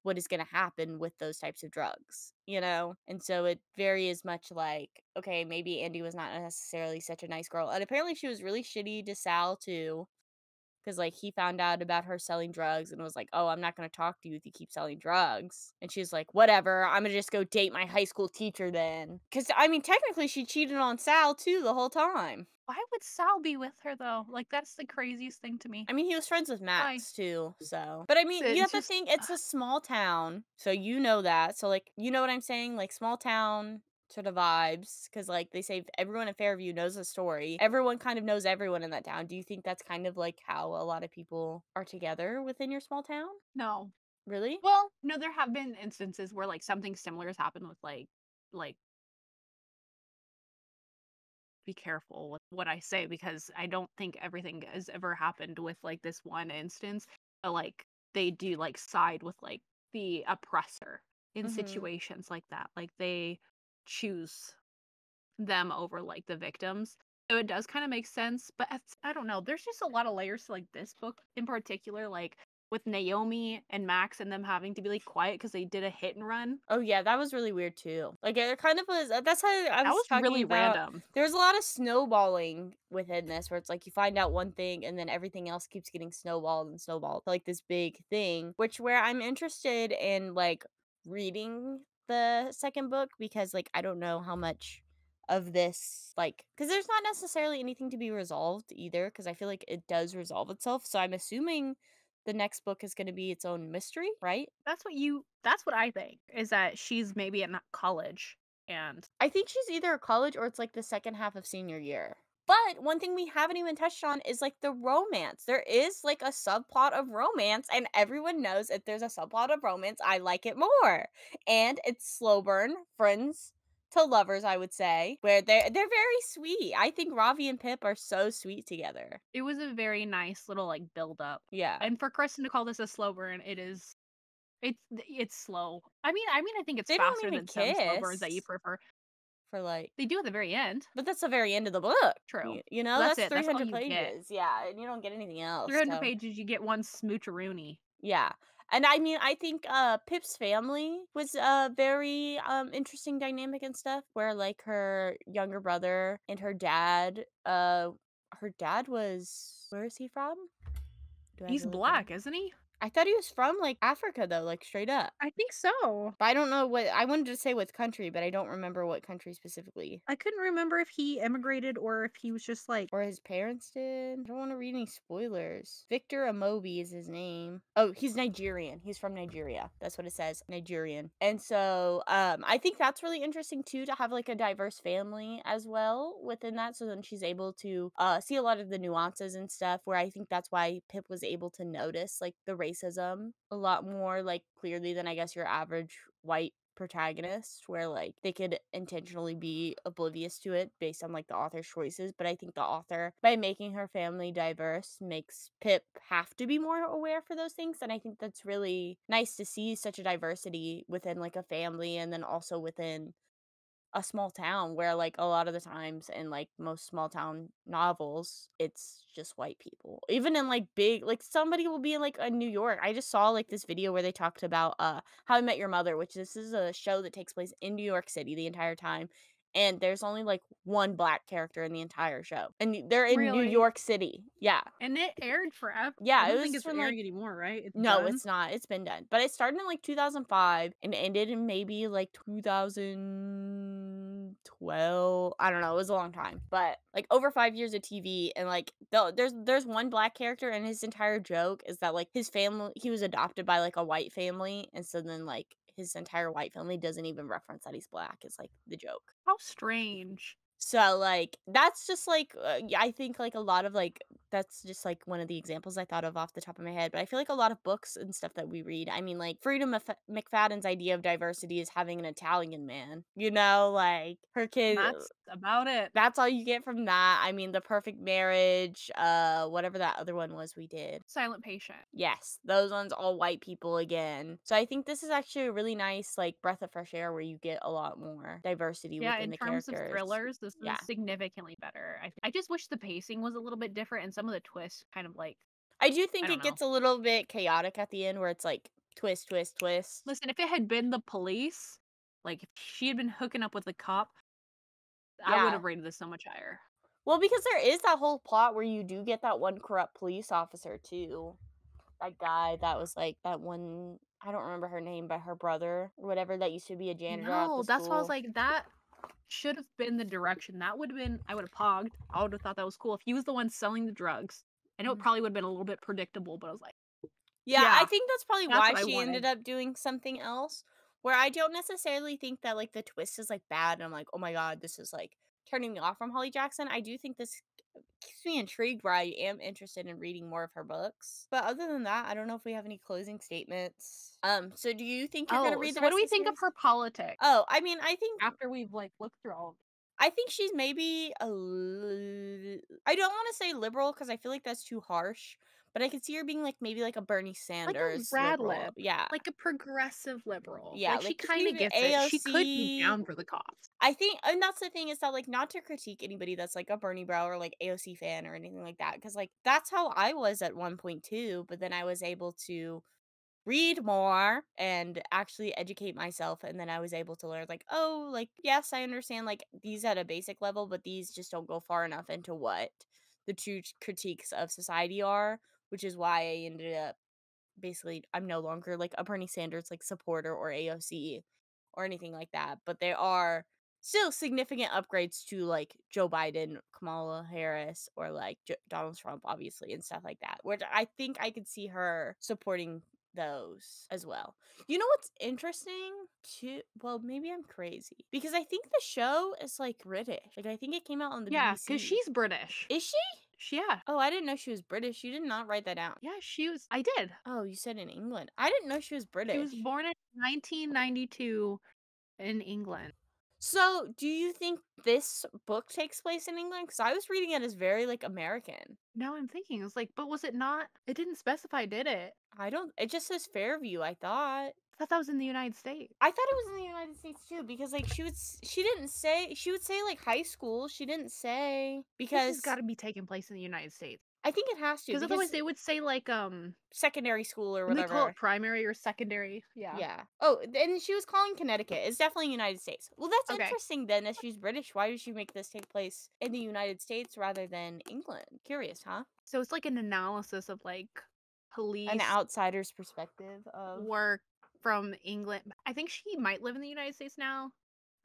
Speaker 2: what is going to happen with those types of drugs, you know? And so it very is much like, okay, maybe Andy was not necessarily such a nice girl. And apparently she was really shitty to Sal too. Because, like, he found out about her selling drugs and was like, oh, I'm not going to talk to you if you keep selling drugs. And she's like, whatever, I'm going to just go date my high school teacher then. Because, I mean, technically she cheated on Sal, too, the whole time.
Speaker 1: Why would Sal be with her though? Like that's the craziest thing to me.
Speaker 2: I mean, he was friends with
Speaker 1: Why?
Speaker 2: Max too, so. But I mean, you
Speaker 1: It's
Speaker 2: have to
Speaker 1: just
Speaker 2: think it's a small town, so you know that. So like, you know what I'm saying? Like small town sort of vibes, because like they say everyone in Fairview knows the story. Everyone kind of knows everyone in that town. Do you think that's kind of like how a lot of people are together within your small town?
Speaker 1: no.
Speaker 2: Really?
Speaker 1: Well, no, there have been instances where like something similar has happened with like be careful with what I say because I don't think everything has ever happened with like this one instance. But like they do like side with like the oppressor in
Speaker 2: Mhm.
Speaker 1: situations like that. Like they choose them over like the victims. So it does kind of make sense, but I don't know. There's just a lot of layers to like this book in particular, like with Naomi and Max and them having to be like quiet because they did a hit and run.
Speaker 2: Oh yeah, that was really weird too. Like it kind of was. That's how I
Speaker 1: That
Speaker 2: was
Speaker 1: was
Speaker 2: talking
Speaker 1: really
Speaker 2: about.
Speaker 1: random.
Speaker 2: There's a lot of snowballing within this, where it's like you find out one thing and then everything else keeps getting snowballed and snowballed, to, like this big thing. Which where I'm interested in like reading the second book because like I don't know how much of this like because there's not necessarily anything to be resolved either because I feel like it does resolve itself. So I'm assuming the next book is going to be its own mystery, right?
Speaker 1: That's what I think is that she's maybe at college and
Speaker 2: I think she's either college or it's like the second half of senior year. But one thing we haven't even touched on is like the romance. There is like a subplot of romance, and everyone knows if there's a subplot of romance, I like it more. And it's slow burn, friends to lovers, I would say, where they're very sweet. I think Ravi and Pip are so sweet together.
Speaker 1: it was a very nice little like build up.
Speaker 2: Yeah.
Speaker 1: And for Kristen to call this a slow burn, it's slow. I think it's
Speaker 2: They don't
Speaker 1: faster
Speaker 2: even
Speaker 1: than some slow burns that you
Speaker 2: kiss
Speaker 1: prefer.
Speaker 2: for like
Speaker 1: They do at the very end.
Speaker 2: but that's the very end of the book.
Speaker 1: True.
Speaker 2: You
Speaker 1: But
Speaker 2: know,
Speaker 1: that's
Speaker 2: that's
Speaker 1: it. That's all
Speaker 2: 300
Speaker 1: you get.
Speaker 2: pages. Yeah, and you don't get anything else.
Speaker 1: 300
Speaker 2: So
Speaker 1: pages, you get one smoocheroonie.
Speaker 2: yeah. And I mean, I think Pip's family was a very interesting dynamic and stuff where like her younger brother and her dad was where is he from? Do I have
Speaker 1: He's
Speaker 2: to look it up?
Speaker 1: black, isn't he?
Speaker 2: I thought he was from like Africa though, like straight up.
Speaker 1: I think so.
Speaker 2: But I don't know what I wanted to say what country, but I don't remember what country specifically.
Speaker 1: I couldn't remember if he immigrated or if he was just like
Speaker 2: Or his parents did. I don't want to read any spoilers. Victor Amobi is his name. Oh, he's Nigerian. He's from Nigeria. That's what it says. Nigerian. And so I think that's really interesting too to have like a diverse family as well within that. So then she's able to see a lot of the nuances and stuff where I think that's why Pip was able to notice like the racism a lot more like clearly than I guess your average white protagonist where like they could intentionally be oblivious to it based on like the author's choices, but I think the author by making her family diverse makes Pip have to be more aware for those things, and I think that's really nice to see such a diversity within like a family and then also within a small town where like a lot of the times in like most small town novels it's just white people even in like big like somebody will be in like a New York. I just saw like this video where they talked about How I Met Your Mother, which this is a show that takes place in New York City the entire time, and there's only like one black character in the entire show and they're in New
Speaker 1: really.
Speaker 2: York City. Yeah.
Speaker 1: And it aired forever. I
Speaker 2: Yeah, it
Speaker 1: don't think
Speaker 2: was
Speaker 1: it's
Speaker 2: from like
Speaker 1: airing anymore, right? It's
Speaker 2: no,
Speaker 1: done.
Speaker 2: it's not. It's been done. But it started in like 2005 and ended in maybe like 2012. I don't know. It was a long time. But like over 5 years of TV and like there's one black character and his entire joke is that like his family he was adopted by like a white family and so then like his entire white family doesn't even reference that he's black. It's like the joke.
Speaker 1: How strange.
Speaker 2: So, like, that's just, like, yeah, I think, like, a lot of, like that's just, like, one of the examples I thought of off the top of my head, but I feel like a lot of books and stuff that we read I mean, like, McFadden's idea of diversity is having an Italian man, you know, like, her kid
Speaker 1: That's about it.
Speaker 2: that's all you get from that. I mean, The Perfect Marriage, whatever that other one was we did.
Speaker 1: Silent Patient.
Speaker 2: Yes, those ones all white people again. So I think this is actually a really nice like breath of fresh air where you get a lot more diversity
Speaker 1: Yeah,
Speaker 2: within
Speaker 1: in
Speaker 2: the
Speaker 1: terms of
Speaker 2: characters.
Speaker 1: thrillers, this
Speaker 2: Yeah.
Speaker 1: is significantly better. I just wish the pacing was a little bit different and some of the twists kind of like,
Speaker 2: I do
Speaker 1: I
Speaker 2: think
Speaker 1: don't
Speaker 2: it
Speaker 1: know.
Speaker 2: gets a little bit chaotic at the end where it's like twist, twist, twist.
Speaker 1: Listen, if it had been the police, like if she had been hooking up with the cop, I would
Speaker 2: Yeah.
Speaker 1: have rated this so much higher.
Speaker 2: Well, because there is that whole plot where you do get that one corrupt police officer too. That guy that was like that one I don't remember her name, but her brother or whatever that used to be a janitor at
Speaker 1: No,
Speaker 2: the
Speaker 1: that's why I was
Speaker 2: school.
Speaker 1: like that. should have been the direction. That would have been I would have pogged. I would have thought that was cool if he was the one selling the drugs. I know it
Speaker 2: Mhm.
Speaker 1: probably would have been a little bit predictable, but I was like,
Speaker 2: Yeah, I
Speaker 1: yeah,
Speaker 2: think that's probably
Speaker 1: that's
Speaker 2: why
Speaker 1: what I
Speaker 2: she ended
Speaker 1: wanted.
Speaker 2: up doing something else, where I don't necessarily think that, like, the twist is, like, bad, and I'm like, "Oh my god, this is, like, turning me off from Holly Jackson." I do think this keeps me intrigued where I am interested in reading more of her books. But other than that, I don't know if we have any closing statements. So do you think you're gonna
Speaker 1: Oh,
Speaker 2: read the
Speaker 1: so what do
Speaker 2: rest
Speaker 1: we
Speaker 2: of the
Speaker 1: think of
Speaker 2: series?
Speaker 1: her politics
Speaker 2: Oh, I mean, I think
Speaker 1: after we've like looked through all of it?
Speaker 2: I think she's maybe I don't wanna say liberal because I feel like that's too harsh, but I could see her being, like, maybe like a Bernie
Speaker 1: Like a
Speaker 2: Sanders
Speaker 1: rad
Speaker 2: liberal.
Speaker 1: lib,
Speaker 2: Yeah.
Speaker 1: like a progressive liberal.
Speaker 2: Yeah,
Speaker 1: Like she
Speaker 2: like,
Speaker 1: kind of
Speaker 2: maybe
Speaker 1: gets it. She could be
Speaker 2: AOC.
Speaker 1: down for the cause.
Speaker 2: I think and that's the thing is that, like, not to critique anybody that's, like, a Bernie bro or, like, AOC fan or anything like that, because like, that's how I was at one point too, but then I was able to read more and actually educate myself, and then I was able to learn, like, "Oh, like, yes, I understand, like, these at a basic level, but these just don't go far enough into what the true critiques of society are," which is why I ended up basically I'm no longer like a Bernie Sanders like supporter or AOC or anything like that, but there are still significant upgrades to like Joe Biden, Kamala Harris, or like Donald Trump, obviously, and stuff like that. Which I think I could see her supporting those as well. You know what's interesting too? Well, maybe I'm crazy because I think the show is like British. Like I think it came out on the
Speaker 1: Yeah, because
Speaker 2: BBC.
Speaker 1: she's British.
Speaker 2: Is she?
Speaker 1: Yeah.
Speaker 2: Oh, I didn't know she was British. You did not write that down.
Speaker 1: Yeah, she was. I did.
Speaker 2: Oh, you said in England. I didn't know she was
Speaker 1: She was
Speaker 2: British.
Speaker 1: born in 1992 in England.
Speaker 2: So, do you think this book takes place in England? Because I was reading it as very like American.
Speaker 1: Now I'm thinking, it's like, but was it not? It didn't specify, did it?
Speaker 2: I don't. It just says Fairview. I thought.
Speaker 1: I thought that was in the United States.
Speaker 2: I thought it was in the United States too, because like she didn't say she would say like high school. She didn't say
Speaker 1: This has
Speaker 2: because
Speaker 1: got to be taking place in the United States.
Speaker 2: I think it has to
Speaker 1: Because otherwise
Speaker 2: because
Speaker 1: they would say like
Speaker 2: secondary school or
Speaker 1: when they call it
Speaker 2: whatever.
Speaker 1: primary or secondary. Yeah.
Speaker 2: Yeah. Oh, and she was calling Connecticut. It's definitely United States. Well, that's
Speaker 1: Okay.
Speaker 2: interesting then. If she's British, why did she make this take place in the United States rather than England? Curious, huh?
Speaker 1: So it's like an analysis of like
Speaker 2: An
Speaker 1: police
Speaker 2: outsider's perspective of.
Speaker 1: work from England. I think she might live in the United States now.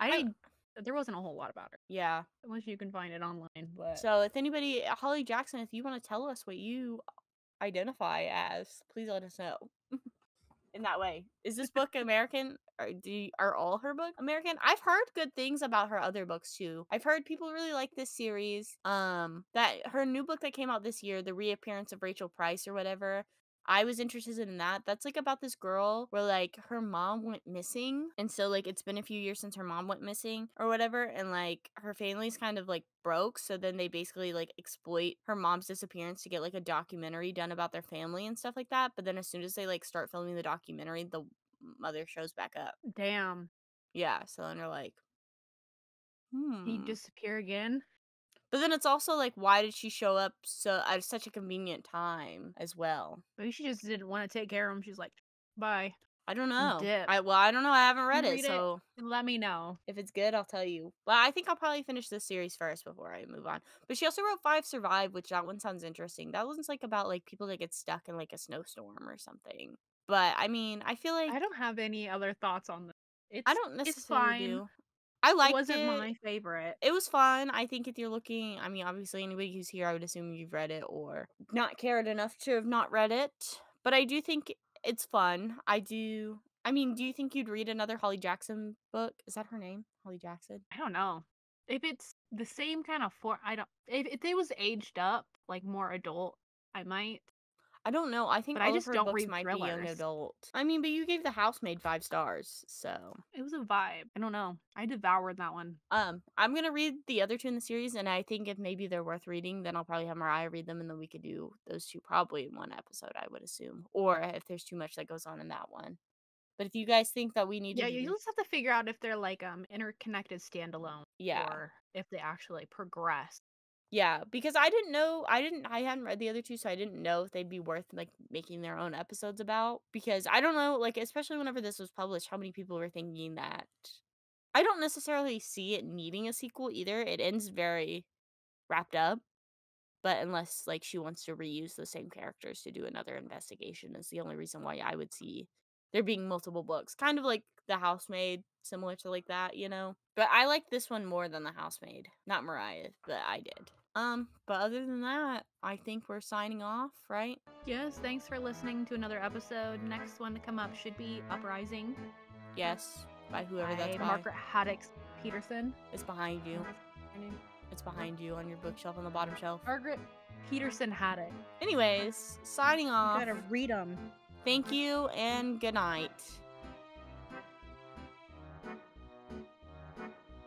Speaker 2: I
Speaker 1: There wasn't a whole lot about her
Speaker 2: yeah.
Speaker 1: unless you can find it online, but
Speaker 2: So if anybody, Holly Jackson, if you want to tell us what you identify as, please let us know. In that way. Is this book American? Or are all her books American? I've heard good things about her other books too. I've heard people really like this series. That her new book that came out this year, The Reappearance of Rachel Price or whatever. I was interested in that. That's like about this girl where like her mom went missing. And so like it's been a few years since her mom went missing or whatever. And like her family's kind of like broke. So then they basically like exploit her mom's disappearance to get like a documentary done about their family and stuff like that. But then as soon as they like start filming the documentary, the mother shows back up.
Speaker 1: damn,
Speaker 2: Yeah. So then they're like,
Speaker 1: he
Speaker 2: hmm.
Speaker 1: disappear again.
Speaker 2: But then it's also like, why did she show up so at such a convenient time as well?
Speaker 1: Maybe she just didn't want to take care of him. She's like, bye
Speaker 2: I don't
Speaker 1: and
Speaker 2: know.
Speaker 1: dip.
Speaker 2: I don't know. I haven't read
Speaker 1: You
Speaker 2: it,
Speaker 1: read it
Speaker 2: so
Speaker 1: and let me know.
Speaker 2: if it's good, I'll tell you. Well, I think I'll probably finish this series first before I move on. But she also wrote Five Survive, which that one sounds interesting. That one's like about like people that get stuck in like a snowstorm or something. But I mean, I feel like
Speaker 1: I don't have any other thoughts on this.
Speaker 2: I
Speaker 1: It's
Speaker 2: don't
Speaker 1: it's
Speaker 2: necessarily
Speaker 1: fine.
Speaker 2: do. I
Speaker 1: It
Speaker 2: liked
Speaker 1: wasn't
Speaker 2: it.
Speaker 1: my favorite.
Speaker 2: It was fun. I think if you're looking, I mean, obviously anybody who's here, I would assume you've read it or not cared enough to have not read it. But I do think it's fun. I do. I mean, do you think you'd read another Holly Jackson book? Is that her name? Holly Jackson?
Speaker 1: I don't know. If it's the same kind of I don't if it was aged up, like more adult, I might.
Speaker 2: I don't know. I think
Speaker 1: But I
Speaker 2: all of
Speaker 1: just
Speaker 2: her
Speaker 1: don't
Speaker 2: books
Speaker 1: read
Speaker 2: might be young
Speaker 1: thrillers.
Speaker 2: adult. I mean, but you gave The Housemaid 5 stars, so
Speaker 1: It was a vibe. I don't know. I devoured that one.
Speaker 2: I'm gonna read the other two in the series, and I think if maybe they're worth reading, then I'll probably have Mariah read them, and then we could do those two probably in one episode, I would assume. Or if there's too much that goes on in that one. But if you guys think that we need to
Speaker 1: Yeah,
Speaker 2: do
Speaker 1: you
Speaker 2: this,
Speaker 1: just have to figure out if they're like interconnected standalone
Speaker 2: yeah.
Speaker 1: or if they actually progress.
Speaker 2: Yeah, because I hadn't read the other two, so I didn't know if they'd be worth like making their own episodes about. Because I don't know, like especially whenever this was published, how many people were thinking that I don't necessarily see it needing a sequel either. It ends very wrapped up, but unless like she wants to reuse the same characters to do another investigation is the only reason why I would see there being multiple books. Kind of like The Housemaid, similar to like that, you know? But I like this one more than The Housemaid. Not Mariah, but I did. But other than that, I think we're signing off, right?
Speaker 1: Yes, thanks for listening to another episode. Next one to come up should be Uprising
Speaker 2: Yes, by whoever that's
Speaker 1: by
Speaker 2: by.
Speaker 1: Margaret Haddix Peterson.
Speaker 2: It's behind you.
Speaker 1: Her name?
Speaker 2: It's behind you on your bookshelf on the bottom shelf.
Speaker 1: Margaret Peterson Haddock.
Speaker 2: Anyways, signing
Speaker 1: You
Speaker 2: off.
Speaker 1: gotta read them.
Speaker 2: Thank you and good night.